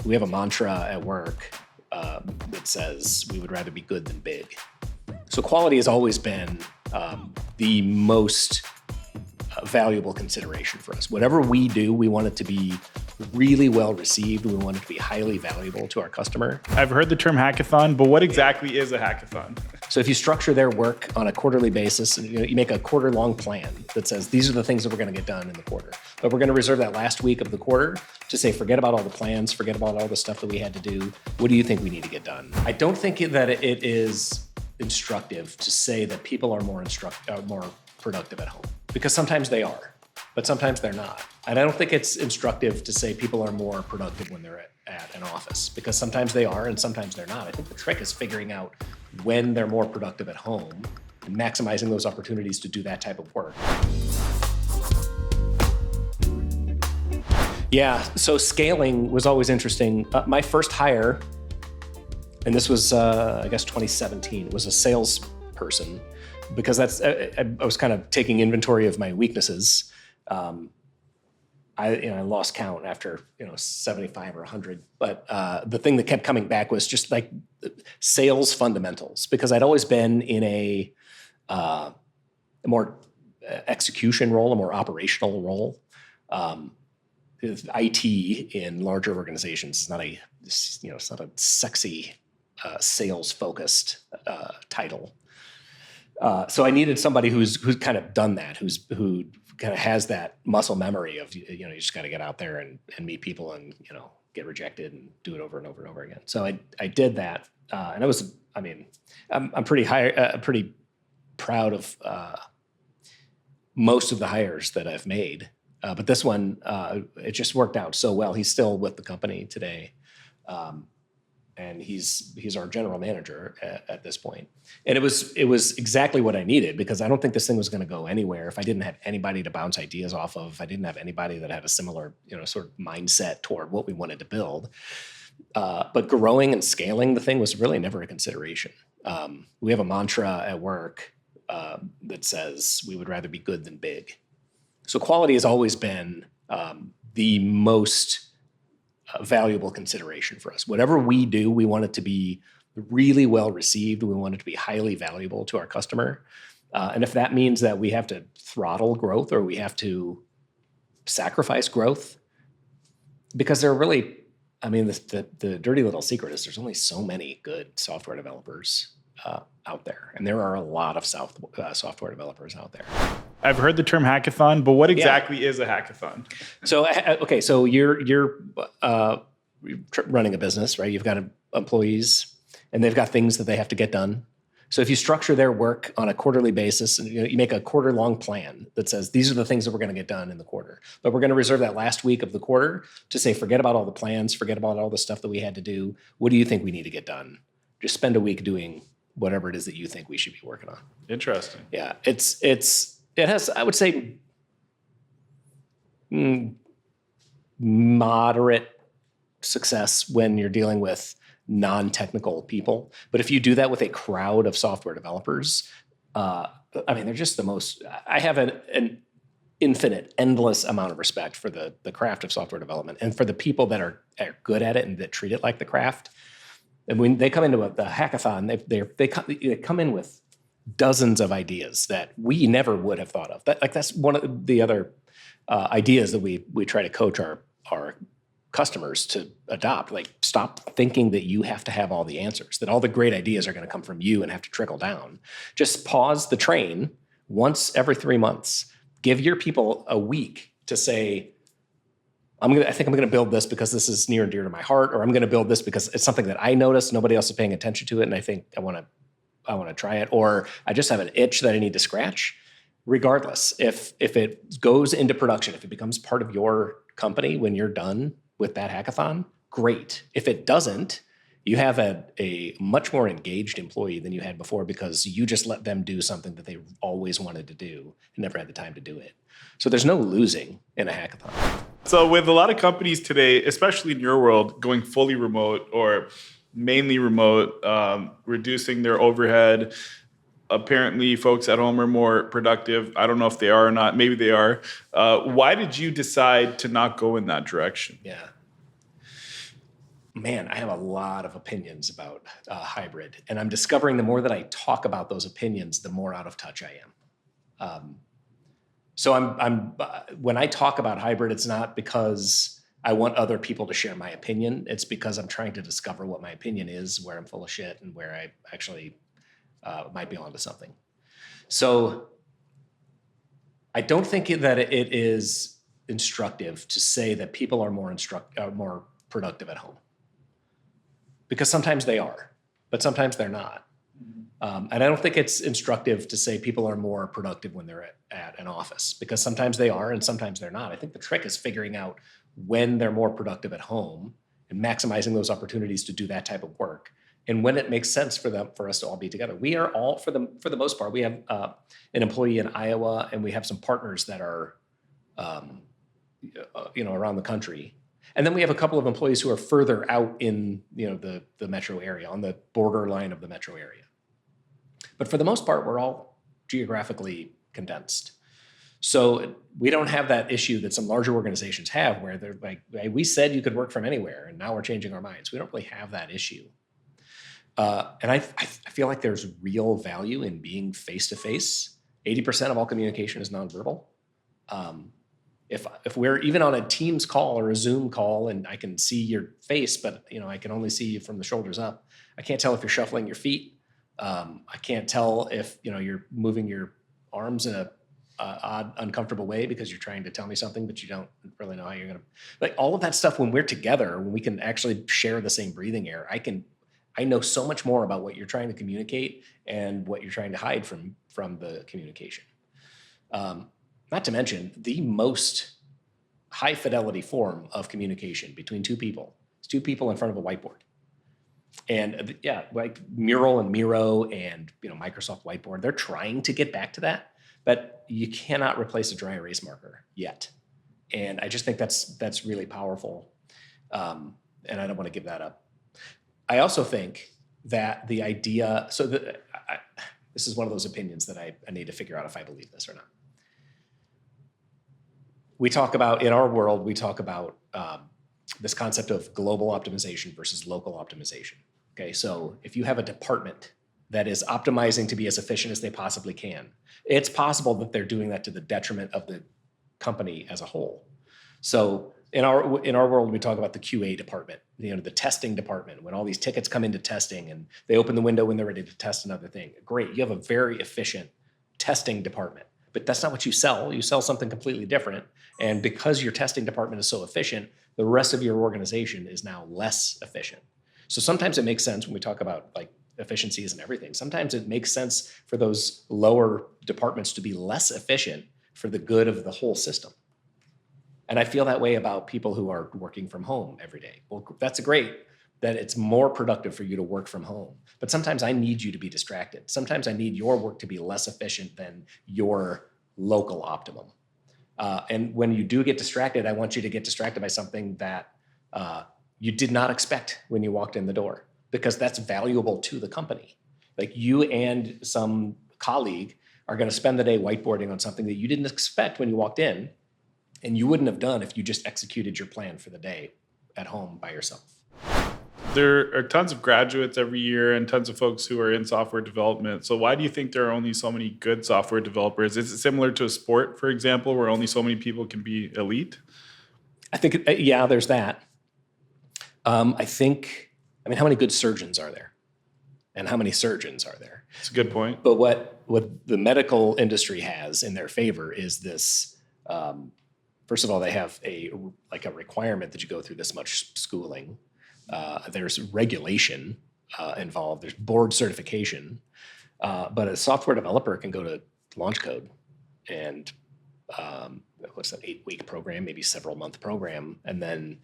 We have a mantra at work that says we would rather be good than big. So quality has always been the most valuable consideration for us. Whatever we do, we want it to be really well received. We want it to be highly valuable to our customer. I've heard the term hackathon, but what exactly is a hackathon? So if you structure their work on a quarterly basis, you make a quarter-long plan that says these are the things that we're going to get done in the quarter. But we're going to reserve that last week of the quarter to say, forget about all the plans, forget about all the stuff that we had to do. What do you think we need to get done? I don't think that it is instructive to say that people are more productive at home, because sometimes they are, but sometimes they're not. And I don't think it's instructive to say people are more productive when they're at an office, because sometimes they are and sometimes they're not. I think the trick is figuring out when they're more productive at home and maximizing those opportunities to do that type of work. Yeah, so scaling was always interesting. My first hire, and this was, I guess, 2017, was a salesperson, because I was kind of taking inventory of my weaknesses. I lost count after 75 or 100, but the thing that kept coming back was just like sales fundamentals, because I'd always been in a more execution role, a more operational role. IT in larger organizations is not it's not a sexy sales focused title. So I needed somebody who's kind of done that, who kind of has that muscle memory of, you just got to get out there and meet people and, get rejected and do it over and over and over again. So I did that. And I'm pretty proud of most of the hires that I've made. But this one, it just worked out so well. He's still with the company today. And he's our general manager at this point. And it was exactly what I needed, because I don't think this thing was going to go anywhere if I didn't have anybody to bounce ideas off of. If I didn't have anybody that had a similar, sort of mindset toward what we wanted to build. But growing and scaling the thing was really never a consideration. We have a mantra at work that says we would rather be good than big. So quality has always been the most valuable consideration for us. Whatever we do, we want it to be really well received. We want it to be highly valuable to our customer. And if that means that we have to throttle growth or we have to sacrifice growth, because there are really, the dirty little secret is there's only so many good software developers out there. And there are a lot of software developers out there. I've heard the term hackathon, but what exactly is a hackathon? So you're running a business, right? You've got employees, and they've got things that they have to get done. So if you structure their work on a quarterly basis, and you make a quarter-long plan that says these are the things that we're going to get done in the quarter, but we're going to reserve that last week of the quarter to say forget about all the plans, forget about all the stuff that we had to do. What do you think we need to get done? Just spend a week doing whatever it is that you think we should be working on. Interesting. Yeah, it has, I would say, moderate success when you're dealing with non-technical people. But if you do that with a crowd of software developers, they're just the most, I have an infinite, endless amount of respect for the craft of software development and for the people that are good at it and that treat it like the craft. And when they come into the hackathon, they come in with dozens of ideas that we never would have thought of. That's one of the other ideas that we try to coach our customers to adopt. Like, stop thinking that you have to have all the answers, that all the great ideas are going to come from you and have to trickle down. Just pause the train once every 3 months. Give your people a week to say, I think I'm going to build this because this is near and dear to my heart, or I'm going to build this because it's something that I noticed, nobody else is paying attention to it, and I think I want to try it, or I just have an itch that I need to scratch. Regardless, if it goes into production, if it becomes part of your company when you're done with that hackathon, great. If it doesn't, you have a much more engaged employee than you had before, because you just let them do something that they always wanted to do and never had the time to do it. So there's no losing in a hackathon. So with a lot of companies today, especially in your world, going fully remote or mainly remote, reducing their overhead, apparently folks at home are more productive. I don't know if they are or not. Maybe they are. Why did you decide to not go in that direction? Yeah. man, I have a lot of opinions about hybrid, and I'm discovering the more that I talk about those opinions, the more out of touch I am. So when I talk about hybrid, it's not because I want other people to share my opinion. It's because I'm trying to discover what my opinion is, where I'm full of shit, and where I actually might be onto something. So I don't think that it is instructive to say that people are more productive at home, because sometimes they are, but sometimes they're not. And I don't think it's instructive to say people are more productive when they're at an office, because sometimes they are and sometimes they're not. I think the trick is figuring out when they're more productive at home and maximizing those opportunities to do that type of work, and when it makes sense for us to all be together. We are all, for the most part, we have an employee in Iowa, and we have some partners that are around the country. And then we have a couple of employees who are further out in the metro area, on the borderline of the metro area. But for the most part, we're all geographically condensed. So we don't have that issue that some larger organizations have, where they're like, hey, we said you could work from anywhere, and now we're changing our minds. We don't really have that issue. And I feel like there's real value in being face-to-face. 80% of all communication is nonverbal. If we're even on a Teams call or a Zoom call, and I can see your face, but I can only see you from the shoulders up, I can't tell if you're shuffling your feet. I can't tell if you're moving your arms in a odd, uncomfortable way because you're trying to tell me something, but you don't really know how you're going to. Like all of that stuff, when we're together, when we can actually share the same breathing air, I know so much more about what you're trying to communicate and what you're trying to hide from the communication. Not to mention, the most high fidelity form of communication between two people is two people in front of a whiteboard. And yeah, like Mural and Miro and Microsoft Whiteboard, they're trying to get back to that, but you cannot replace a dry erase marker yet. And I just think that's really powerful, and I don't want to give that up. I also think that the idea, this is one of those opinions that I need to figure out if I believe this or not. In our world, we talk about this concept of global optimization versus local optimization. Okay, so if you have a department that is optimizing to be as efficient as they possibly can, it's possible that they're doing that to the detriment of the company as a whole. So in our world, we talk about the QA department, the testing department, when all these tickets come into testing and they open the window when they're ready to test another thing. Great, you have a very efficient testing department, but that's not what you sell. You sell something completely different. And because your testing department is so efficient, the rest of your organization is now less efficient. So sometimes it makes sense when we talk about like efficiencies and everything. Sometimes it makes sense for those lower departments to be less efficient for the good of the whole system. And I feel that way about people who are working from home every day. Well, that's great that it's more productive for you to work from home. But sometimes I need you to be distracted. Sometimes I need your work to be less efficient than your local optimum. And when you do get distracted, I want you to get distracted by something that you did not expect when you walked in the door, because that's valuable to the company. Like you and some colleague are going to spend the day whiteboarding on something that you didn't expect when you walked in, and you wouldn't have done if you just executed your plan for the day at home by yourself. There are tons of graduates every year and tons of folks who are in software development. So why do you think there are only so many good software developers? Is it similar to a sport, for example, where only so many people can be elite? I think, yeah, there's that. How many good surgeons are there? And how many surgeons are there? That's a good point. But what the medical industry has in their favor is this, first of all, they have a requirement that you go through this much schooling. There's regulation involved. There's board certification. But a software developer can go to launch code and what's that, 8-week program, maybe several month program. And then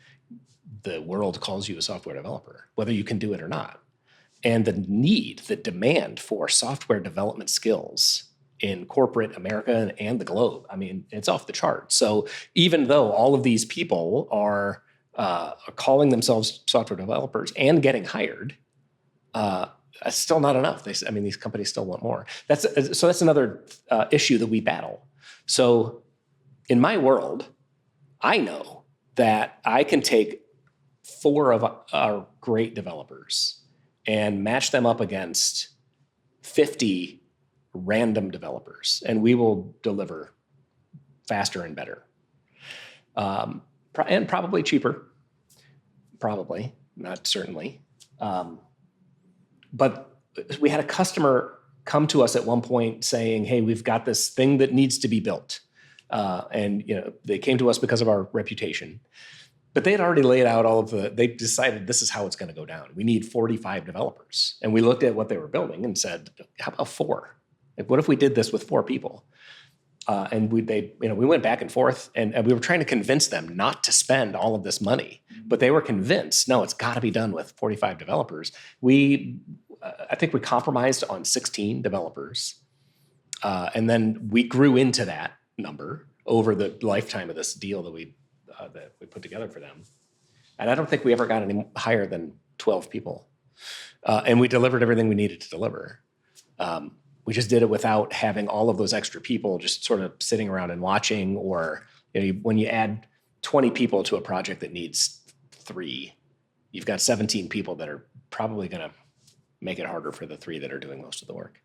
the world calls you a software developer, whether you can do it or not. And the demand for software development skills in corporate America and the globe, it's off the charts. So even though all of these people are calling themselves software developers and getting hired, that's still not enough. These companies still want more. That's another issue that we battle. So in my world, I know that I can take 4 of our great developers and match them up against 50 random developers, and we will deliver faster and better. And probably cheaper. Probably, not certainly. But we had a customer come to us at one point saying, hey, we've got this thing that needs to be built. And they came to us because of our reputation. But they had already laid out they decided this is how it's going to go down. We need 45 developers. And we looked at what they were building and said, how about 4? Like, what if we did this with 4 people? And we went back and forth, and we were trying to convince them not to spend all of this money, but they were convinced, no, it's got to be done with 45 developers. I think we compromised on 16 developers, and then we grew into that number over the lifetime of this deal that we put together for them. And I don't think we ever got any higher than 12 people, and we delivered everything we needed to deliver. We just did it without having all of those extra people just sort of sitting around and watching, or when you add 20 people to a project that needs 3, you've got 17 people that are probably going to make it harder for the 3 that are doing most of the work.